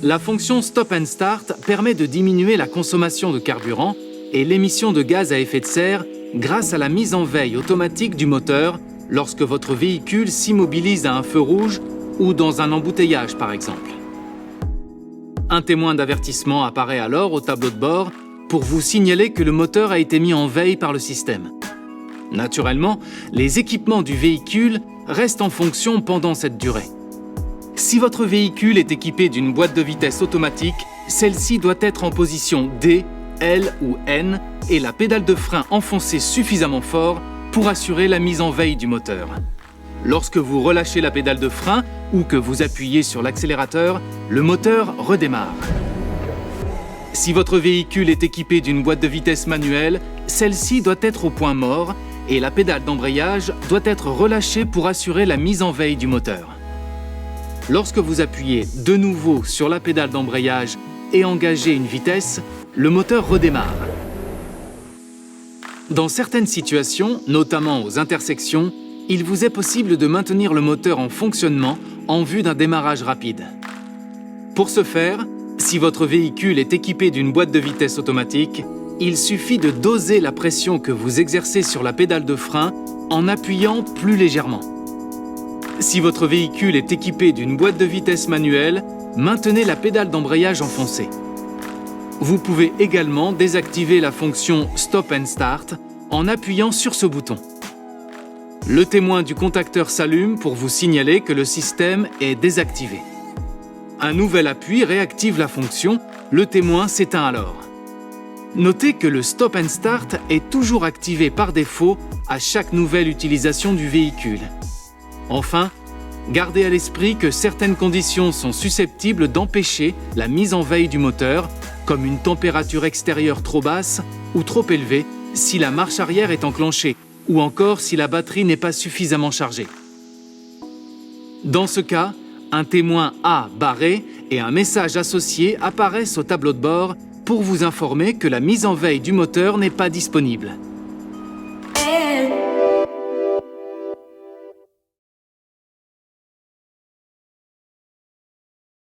La fonction Stop and Start permet de diminuer la consommation de carburant et l'émission de gaz à effet de serre grâce à la mise en veille automatique du moteur lorsque votre véhicule s'immobilise à un feu rouge ou dans un embouteillage par exemple. Un témoin d'avertissement apparaît alors au tableau de bord pour vous signaler que le moteur a été mis en veille par le système. Naturellement, les équipements du véhicule restent en fonction pendant cette durée. Si votre véhicule est équipé d'une boîte de vitesse automatique, celle-ci doit être en position D, L ou N et la pédale de frein enfoncée suffisamment fort pour assurer la mise en veille du moteur. Lorsque vous relâchez la pédale de frein ou que vous appuyez sur l'accélérateur, le moteur redémarre. Si votre véhicule est équipé d'une boîte de vitesse manuelle, celle-ci doit être au point mort et la pédale d'embrayage doit être relâchée pour assurer la mise en veille du moteur. Lorsque vous appuyez de nouveau sur la pédale d'embrayage et engagez une vitesse, le moteur redémarre. Dans certaines situations, notamment aux intersections, il vous est possible de maintenir le moteur en fonctionnement en vue d'un démarrage rapide. Pour ce faire, si votre véhicule est équipé d'une boîte de vitesse automatique, il suffit de doser la pression que vous exercez sur la pédale de frein en appuyant plus légèrement. Si votre véhicule est équipé d'une boîte de vitesse manuelle, maintenez la pédale d'embrayage enfoncée. Vous pouvez également désactiver la fonction Stop and Start en appuyant sur ce bouton. Le témoin du contacteur s'allume pour vous signaler que le système est désactivé. Un nouvel appui réactive la fonction, le témoin s'éteint alors. Notez que le Stop and Start est toujours activé par défaut à chaque nouvelle utilisation du véhicule. Enfin, gardez à l'esprit que certaines conditions sont susceptibles d'empêcher la mise en veille du moteur, comme une température extérieure trop basse ou trop élevée si la marche arrière est enclenchée, ou encore si la batterie n'est pas suffisamment chargée. Dans ce cas, un témoin A barré et un message associé apparaissent au tableau de bord pour vous informer que la mise en veille du moteur n'est pas disponible.